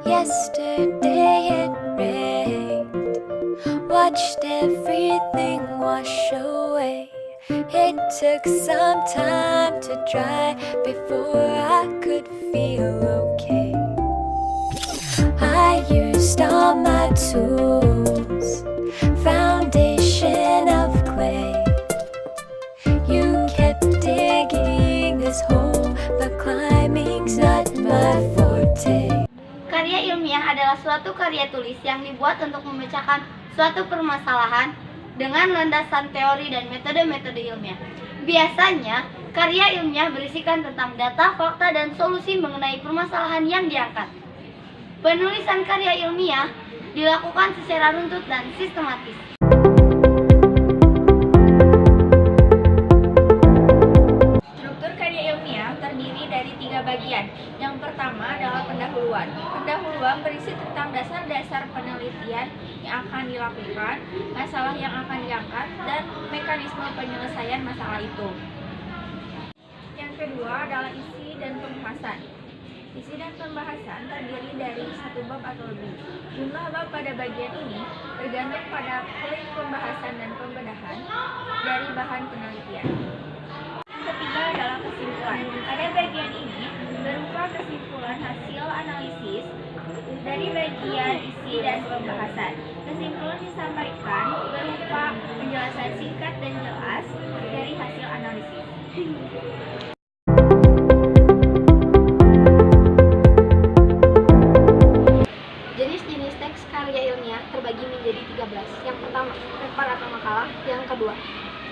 Yesterday it rained, watched everything wash away. It took some time to dry before I could feel okay. I used all my tools, foundation of clay. You kept digging this hole, but climbing's not my forte. Karya ilmiah adalah suatu karya tulis yang dibuat untuk memecahkan suatu permasalahan dengan landasan teori dan metode-metode ilmiah. Biasanya, karya ilmiah berisikan tentang data, fakta, dan solusi mengenai permasalahan yang diangkat. Penulisan karya ilmiah dilakukan secara runtut dan sistematis. Struktur karya ilmiah terdiri dari 3 bagian. Yang pertama adalah pendahuluan. Pendahuluan berisi tentang dasar-dasar penelitian yang akan dilakukan, masalah yang akan diangkat, dan mekanisme penyelesaian masalah itu. Yang kedua adalah isi dan pembahasan. Isi dan pembahasan terdiri dari 1 bab atau lebih. Jumlah bab pada bagian ini tergantung pada poin pembahasan dan pembedahan dari bahan penelitian. Yang ketiga adalah kesimpulan. Pada bagian ini berupa kesimpulan hasil analisis dari bagian isi dan pembahasan. Kesimpulan disampaikan berupa penjelasan singkat dan jelas dari hasil analisis. Jenis-jenis teks karya ilmiah terbagi menjadi 13. Yang pertama, paper atau makalah. Yang kedua,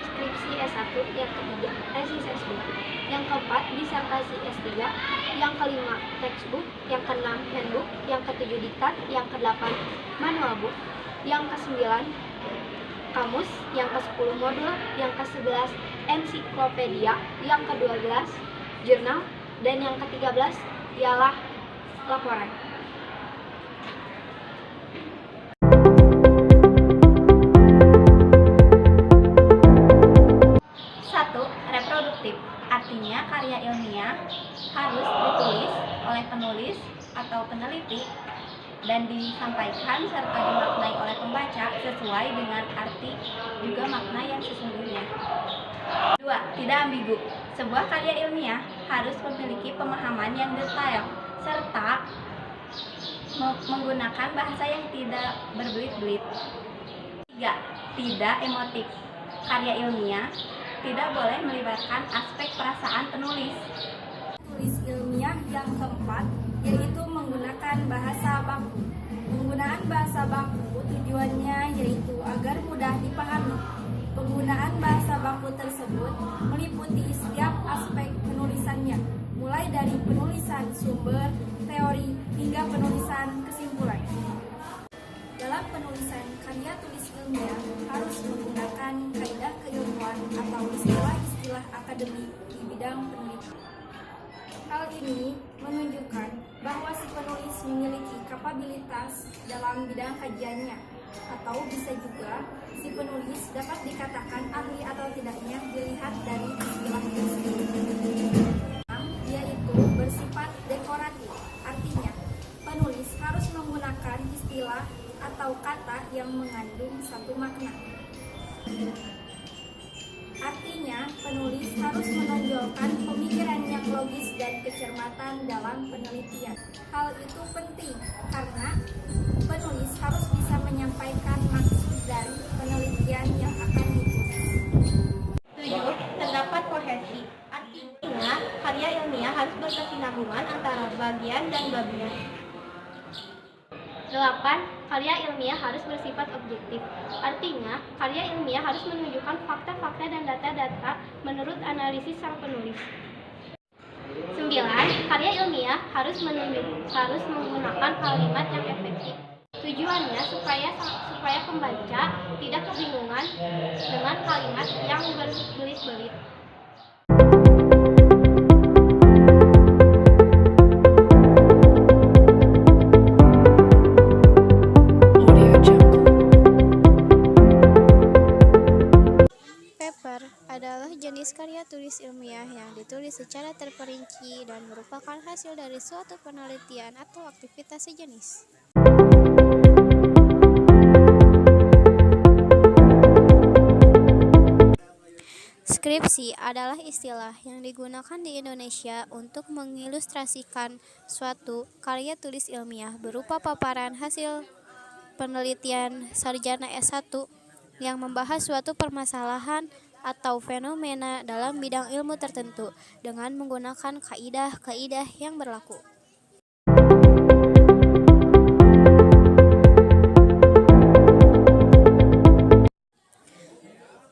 skripsi S1. Yang ketiga, tesis S2. Yang keempat, disertasi S3. Yang kelima, textbook. Yang keenam, handbook. Yang ketujuh, diktat. Yang kedelapan, manual book. Yang kesembilan, kamus. Yang ke-10, modul. Yang ke-11, ensiklopedia. Yang ke-12, jurnal. Dan yang ke-13 ialah laporan. 1. Reproduktif. Artinya karya ilmiah harus ditulis oleh penulis atau peneliti dan disampaikan serta dimaknai oleh pembaca sesuai dengan arti juga makna yang sesungguhnya. 2. Tidak ambigu. Sebuah karya ilmiah harus memiliki pemahaman yang detail serta menggunakan bahasa yang tidak berbelit-belit. 3. Tidak emotif. Karya ilmiah tidak boleh melibatkan aspek perasaan penulis. Tulis ilmiah yang keempat yaitu menggunakan bahasa baku. Penggunaan bahasa baku tujuannya yaitu agar mudah dipahami. Penggunaan bahasa baku tersebut meliputi setiap aspek penulisannya, mulai dari penulisan sumber, teori, hingga penulisan kesimpulan. Dalam penulisan karya tulis ilmiah harus menggunakan kaidah keilmuan atau istilah-istilah akademik di bidang penelitian. Hal ini menunjukkan bahwa si penulis memiliki kapabilitas dalam bidang kajiannya, atau bisa juga si penulis dapat dikatakan ahli atau tidaknya dilihat dari istilah tersebut. Yaitu bersifat dekoratif, artinya penulis harus menggunakan istilah atau kata yang mengandung satu makna. Artinya, penulis harus menonjolkan pemikiran yang logis dan kecermatan dalam penelitian. Hal itu penting karena penulis harus bisa menyampaikan maksud dari penelitian yang akan ditulis. 7. Terdapat kohesi. Artinya, karya ilmiah harus berkesinambungan antara bagian dan babnya. 8. Karya ilmiah harus bersifat objektif. Artinya, karya ilmiah harus menunjukkan fakta-fakta dan data-data menurut analisis sang penulis. 9. Karya ilmiah harus menggunakan kalimat yang efektif. Tujuannya supaya pembaca tidak kebingungan dengan kalimat yang berbelit-belit. Paper adalah jenis karya tulis ilmiah yang ditulis secara terperinci berfungsi dan merupakan hasil dari suatu penelitian atau aktivitas sejenis. Skripsi adalah istilah yang digunakan di Indonesia untuk mengilustrasikan suatu karya tulis ilmiah berupa paparan hasil penelitian sarjana S1 yang membahas suatu permasalahan atau fenomena dalam bidang ilmu tertentu dengan menggunakan kaidah-kaidah yang berlaku.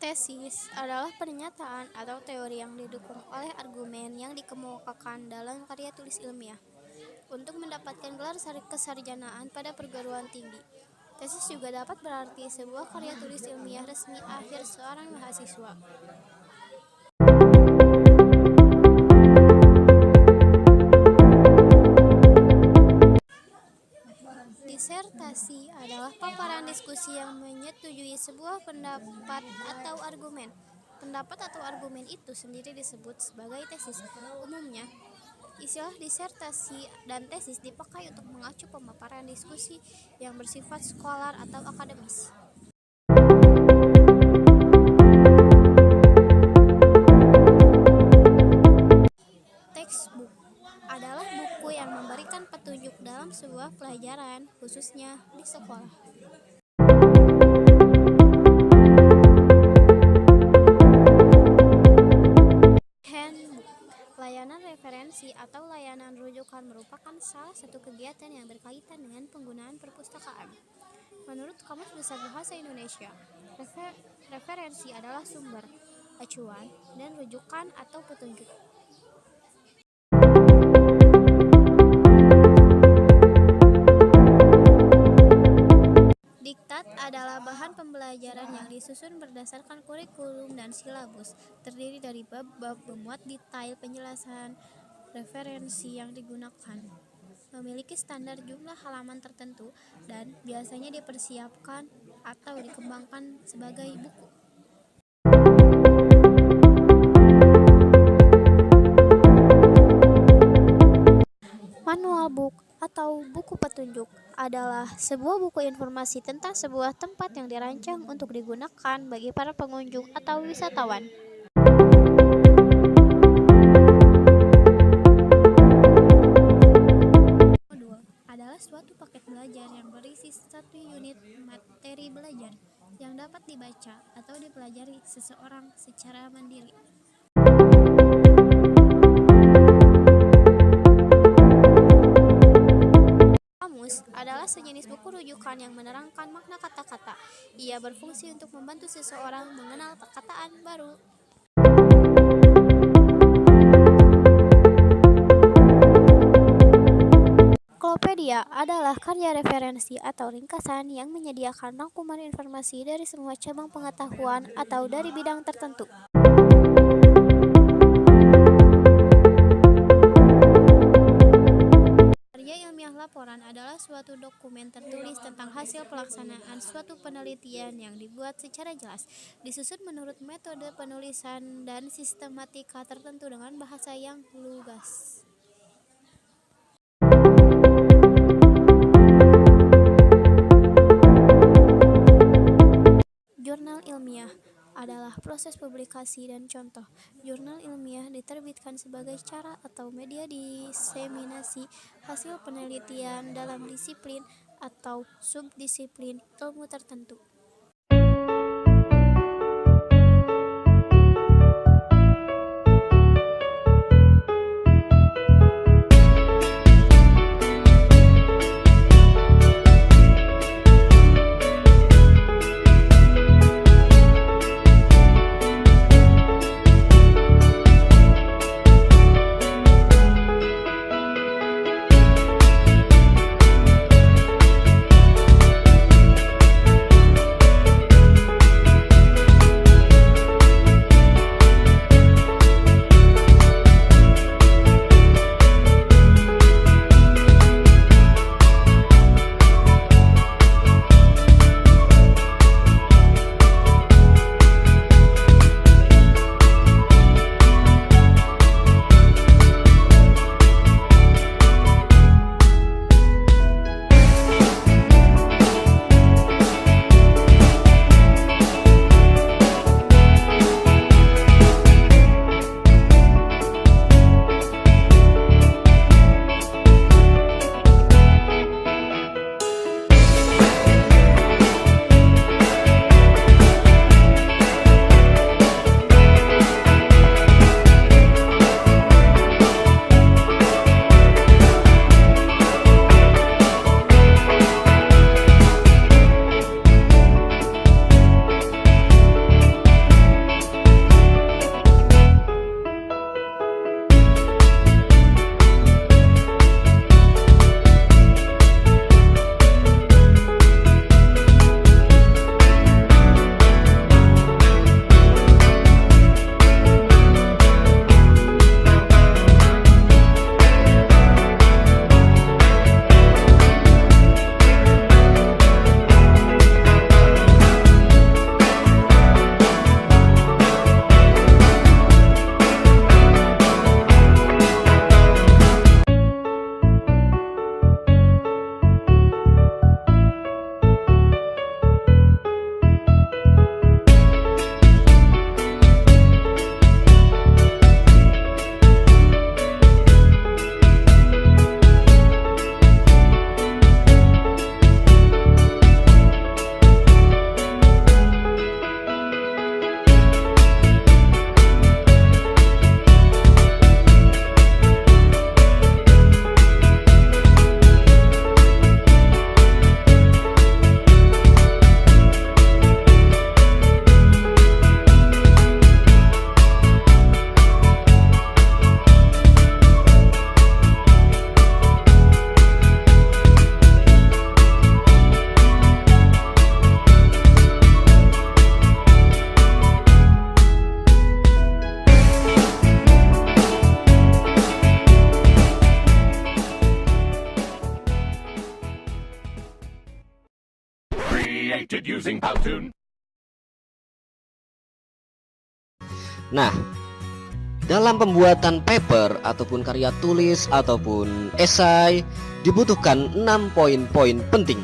Tesis adalah pernyataan atau teori yang didukung oleh argumen yang dikemukakan dalam karya tulis ilmiah untuk mendapatkan gelar kesarjanaan pada perguruan tinggi. Tesis juga dapat berarti sebuah karya tulis ilmiah resmi akhir seorang mahasiswa. Disertasi adalah paparan diskusi yang menyetujui sebuah pendapat atau argumen. Pendapat atau argumen itu sendiri disebut sebagai tesis. Umumnya, istilah disertasi dan tesis dipakai untuk mengacu pemaparan diskusi yang bersifat skolar atau akademis. Textbook adalah buku yang memberikan petunjuk dalam sebuah pelajaran, khususnya di sekolah. Handbook, layanan referensi atau layanan rujukan merupakan salah satu kegiatan yang berkaitan dengan penggunaan perpustakaan. Menurut Kamus Besar Bahasa Indonesia, referensi adalah sumber, acuan, dan rujukan atau petunjuk. Diktat adalah bahan pembelajaran yang disusun berdasarkan kurikulum dan silabus, terdiri dari bab-bab memuat detail penjelasan referensi yang digunakan, memiliki standar jumlah halaman tertentu, dan biasanya dipersiapkan atau dikembangkan sebagai buku. Manual book atau buku petunjuk adalah sebuah buku informasi tentang sebuah tempat yang dirancang untuk digunakan bagi para pengunjung atau wisatawan. Modul adalah suatu paket belajar yang berisi satu unit materi belajar yang dapat dibaca atau dipelajari seseorang secara mandiri. Adalah sejenis buku rujukan yang menerangkan makna kata-kata. Ia berfungsi untuk membantu seseorang mengenal perkataan baru. Ensiklopedia adalah karya referensi atau ringkasan yang menyediakan rangkuman informasi dari semua cabang pengetahuan atau dari bidang tertentu. Laporan adalah suatu dokumen tertulis tentang hasil pelaksanaan suatu penelitian yang dibuat secara jelas, disusun menurut metode penulisan dan sistematika tertentu dengan bahasa yang lugas. Jurnal ilmiah adalah proses publikasi dan contoh. Jurnal ilmiah diterbitkan sebagai cara atau media diseminasi hasil penelitian dalam disiplin atau subdisiplin ilmu tertentu. using Powtoon. Nah, dalam pembuatan paper ataupun karya tulis ataupun esai dibutuhkan 6 poin-poin penting.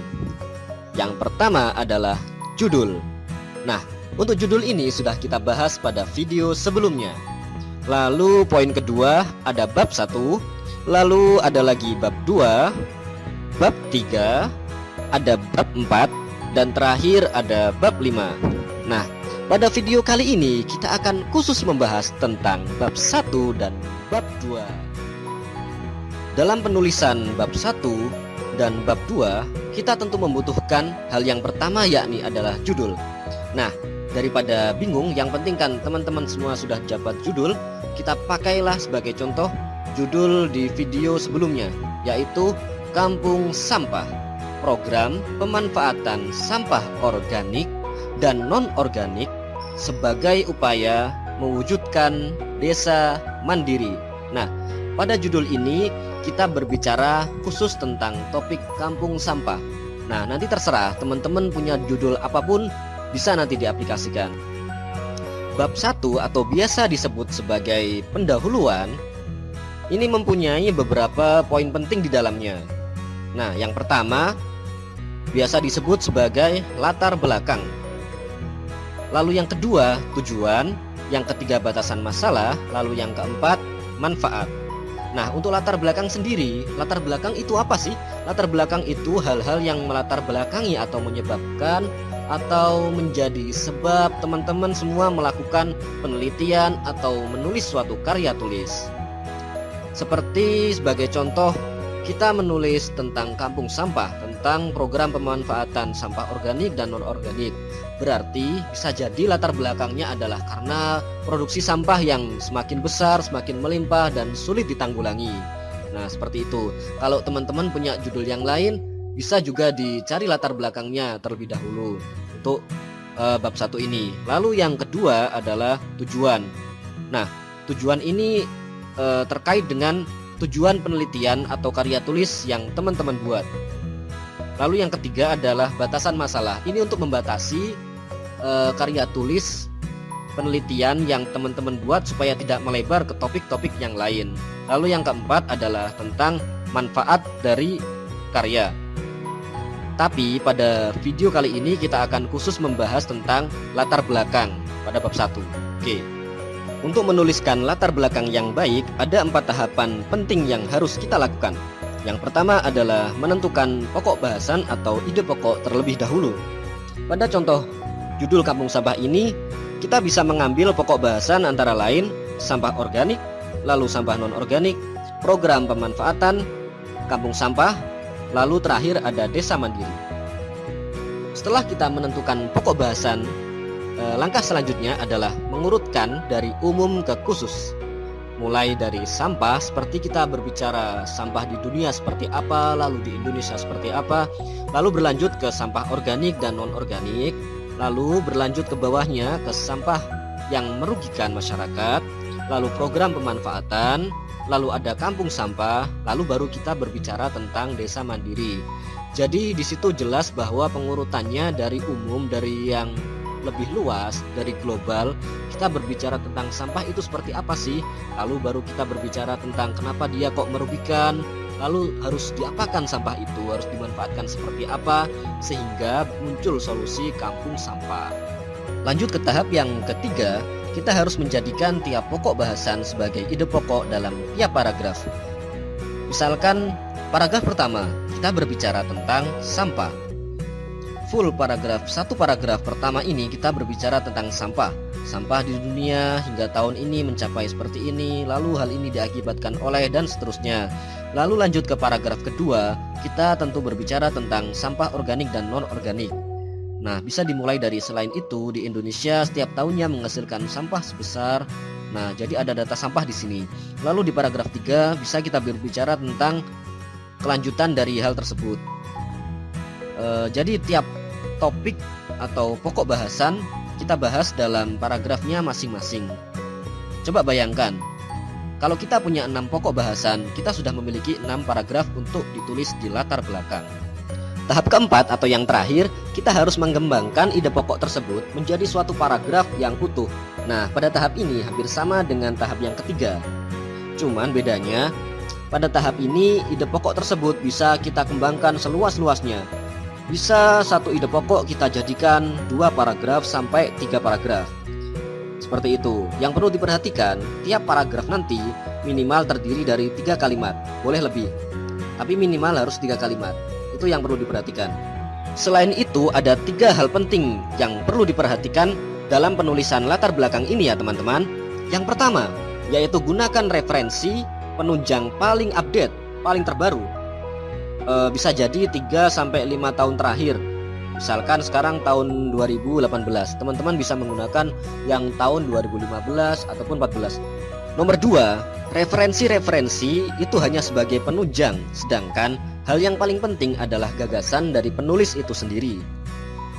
Yang pertama adalah judul. Nah, untuk judul ini sudah kita bahas pada video sebelumnya. Lalu poin kedua ada bab 1, lalu ada lagi bab 2, bab 3, ada bab 4, dan terakhir ada bab 5. Nah, pada video kali ini kita akan khusus membahas tentang bab 1 dan bab 2. Dalam penulisan bab 1 dan bab 2, kita tentu membutuhkan hal yang pertama, yakni adalah judul. Nah, daripada bingung, yang penting kan teman-teman semua sudah dapat judul. Kita pakailah sebagai contoh judul di video sebelumnya, yaitu Kampung Sampah, Program Pemanfaatan Sampah Organik dan Non-Organik sebagai upaya mewujudkan desa mandiri. Nah, pada judul ini kita berbicara khusus tentang topik kampung sampah. Nah, nanti terserah teman-teman punya judul apapun, bisa nanti diaplikasikan. Bab 1 atau biasa disebut sebagai pendahuluan ini mempunyai beberapa poin penting di dalamnya. Nah, yang pertama biasa disebut sebagai latar belakang. Lalu yang kedua tujuan, yang ketiga batasan masalah, lalu yang keempat manfaat. Nah, untuk latar belakang sendiri, latar belakang itu apa sih? Latar belakang itu hal-hal yang melatar belakangi atau menyebabkan atau menjadi sebab teman-teman semua melakukan penelitian atau menulis suatu karya tulis. Seperti sebagai contoh, kita menulis tentang kampung sampah, tentang program pemanfaatan sampah organik dan non-organik. Berarti bisa jadi latar belakangnya adalah karena produksi sampah yang semakin besar, semakin melimpah dan sulit ditanggulangi. Nah, seperti itu. Kalau teman-teman punya judul yang lain, bisa juga dicari latar belakangnya terlebih dahulu untuk bab 1 ini. Lalu yang kedua adalah tujuan. Nah, tujuan ini terkait dengan tujuan penelitian atau karya tulis yang teman-teman buat. Lalu yang ketiga adalah batasan masalah. Ini untuk membatasi karya tulis penelitian yang teman-teman buat supaya tidak melebar ke topik-topik yang lain. Lalu yang keempat adalah tentang manfaat dari karya. Tapi pada video kali ini kita akan khusus membahas tentang latar belakang pada bab 1. Oke. Untuk menuliskan latar belakang yang baik, ada 4 tahapan penting yang harus kita lakukan. Yang pertama adalah menentukan pokok bahasan atau ide pokok terlebih dahulu. Pada contoh judul kampung sampah ini, kita bisa mengambil pokok bahasan antara lain sampah organik, lalu sampah non-organik, program pemanfaatan, kampung sampah, lalu terakhir ada desa mandiri. Setelah kita menentukan pokok bahasan, langkah selanjutnya adalah mengurutkan dari umum ke khusus. Mulai dari sampah, seperti kita berbicara sampah di dunia seperti apa, lalu di Indonesia seperti apa, lalu berlanjut ke sampah organik dan non-organik, lalu berlanjut ke bawahnya ke sampah yang merugikan masyarakat, lalu program pemanfaatan, lalu ada kampung sampah, lalu baru kita berbicara tentang desa mandiri. Jadi di situ jelas bahwa pengurutannya dari umum, dari yang lebih luas, dari global. Kita berbicara tentang sampah itu seperti apa sih, lalu baru kita berbicara tentang kenapa dia kok merugikan, lalu harus diapakan sampah itu, harus dimanfaatkan seperti apa, sehingga muncul solusi kampung sampah. Lanjut ke tahap yang ketiga, kita harus menjadikan tiap pokok bahasan sebagai ide pokok dalam tiap paragraf. Misalkan paragraf pertama, kita berbicara tentang sampah. Full satu paragraf pertama ini kita berbicara tentang sampah. Sampah di dunia hingga tahun ini mencapai seperti ini, lalu hal ini diakibatkan oleh, dan seterusnya. Lalu lanjut ke paragraf kedua, kita tentu berbicara tentang sampah organik dan non-organik. Nah, bisa dimulai dari selain itu di Indonesia setiap tahunnya menghasilkan sampah sebesar. Nah, jadi ada data sampah di sini. Lalu di paragraf 3 bisa kita berbicara tentang kelanjutan dari hal tersebut. Jadi tiap topik atau pokok bahasan kita bahas dalam paragrafnya masing-masing. Coba bayangkan, kalau kita punya 6 pokok bahasan, kita sudah memiliki 6 paragraf untuk ditulis di latar belakang. Tahap keempat atau yang terakhir, kita harus mengembangkan ide pokok tersebut menjadi suatu paragraf yang utuh. Nah, pada tahap ini hampir sama dengan tahap yang ketiga. Cuman bedanya, pada tahap ini ide pokok tersebut bisa kita kembangkan seluas-luasnya. Bisa satu ide pokok kita jadikan 2 paragraf sampai 3 paragraf. Seperti itu. Yang perlu diperhatikan, tiap paragraf nanti minimal terdiri dari 3 kalimat. Boleh lebih, tapi minimal harus 3 kalimat. Itu yang perlu diperhatikan. Selain itu, ada 3 hal penting yang perlu diperhatikan dalam penulisan latar belakang ini ya teman-teman. Yang pertama, yaitu gunakan referensi penunjang paling update, paling terbaru. Bisa jadi 3-5 tahun terakhir. Misalkan sekarang tahun 2018, teman-teman bisa menggunakan yang tahun 2015 ataupun 14. Nomor 2, referensi-referensi itu hanya sebagai penunjang, sedangkan hal yang paling penting adalah gagasan dari penulis itu sendiri.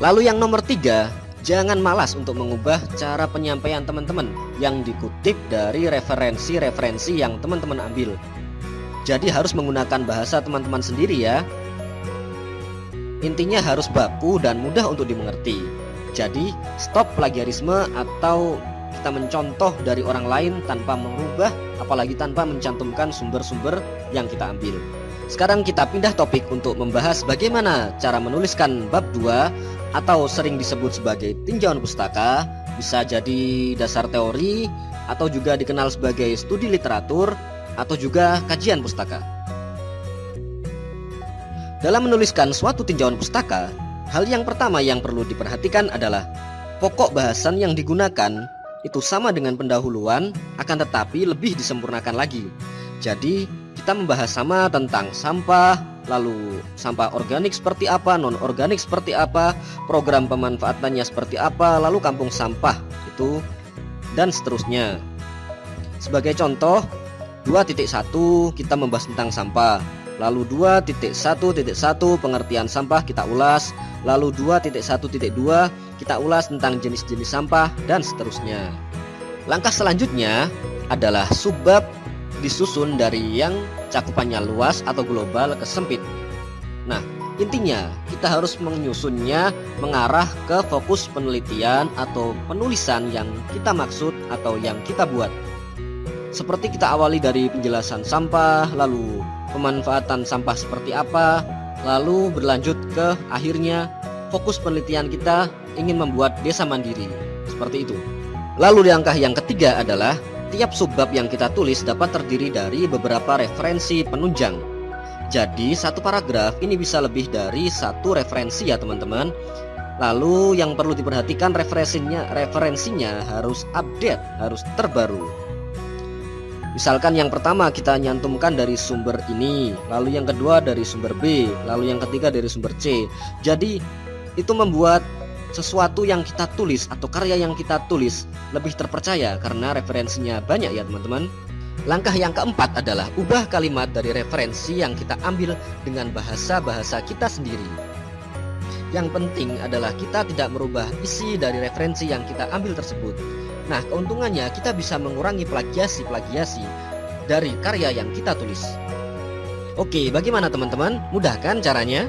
Lalu yang nomor 3, jangan malas untuk mengubah cara penyampaian teman-teman yang dikutip dari referensi-referensi yang teman-teman ambil. Jadi harus menggunakan bahasa teman-teman sendiri ya. Intinya harus baku dan mudah untuk dimengerti. Jadi stop plagiarisme atau kita mencontoh dari orang lain tanpa merubah, apalagi tanpa mencantumkan sumber-sumber yang kita ambil. Sekarang kita pindah topik untuk membahas bagaimana cara menuliskan bab 2 atau sering disebut sebagai tinjauan pustaka. Bisa jadi dasar teori atau juga dikenal sebagai studi literatur atau juga kajian pustaka. Dalam menuliskan suatu tinjauan pustaka, hal yang pertama yang perlu diperhatikan adalah pokok bahasan yang digunakan itu sama dengan pendahuluan, akan tetapi lebih disempurnakan lagi. Jadi kita membahas sama tentang sampah, lalu sampah organik seperti apa, non-organik seperti apa, program pemanfaatannya seperti apa, lalu kampung sampah itu, dan seterusnya. Sebagai contoh, 2.1 kita membahas tentang sampah, lalu 2.1.1 pengertian sampah kita ulas, lalu 2.1.2 kita ulas tentang jenis-jenis sampah, dan seterusnya. Langkah selanjutnya adalah subbab, disusun dari yang cakupannya luas atau global ke sempit. Nah, intinya kita harus menyusunnya mengarah ke fokus penelitian atau penulisan yang kita maksud atau yang kita buat. Seperti kita awali dari penjelasan sampah, lalu pemanfaatan sampah seperti apa, lalu berlanjut ke akhirnya fokus penelitian kita ingin membuat desa mandiri. Seperti itu. Lalu langkah yang ketiga adalah tiap subbab yang kita tulis dapat terdiri dari beberapa referensi penunjang. Jadi satu paragraf ini bisa lebih dari satu referensi ya teman-teman. Lalu yang perlu diperhatikan referensinya harus update, harus terbaru. Misalkan yang pertama kita nyantumkan dari sumber ini, lalu yang kedua dari sumber B, lalu yang ketiga dari sumber C. Jadi itu membuat sesuatu yang kita tulis atau karya yang kita tulis lebih terpercaya karena referensinya banyak ya teman-teman. Langkah yang keempat adalah ubah kalimat dari referensi yang kita ambil dengan bahasa-bahasa kita sendiri. Yang penting adalah kita tidak merubah isi dari referensi yang kita ambil tersebut. Nah, keuntungannya kita bisa mengurangi plagiasi dari karya yang kita tulis. Oke, bagaimana teman-teman? Mudah kan caranya?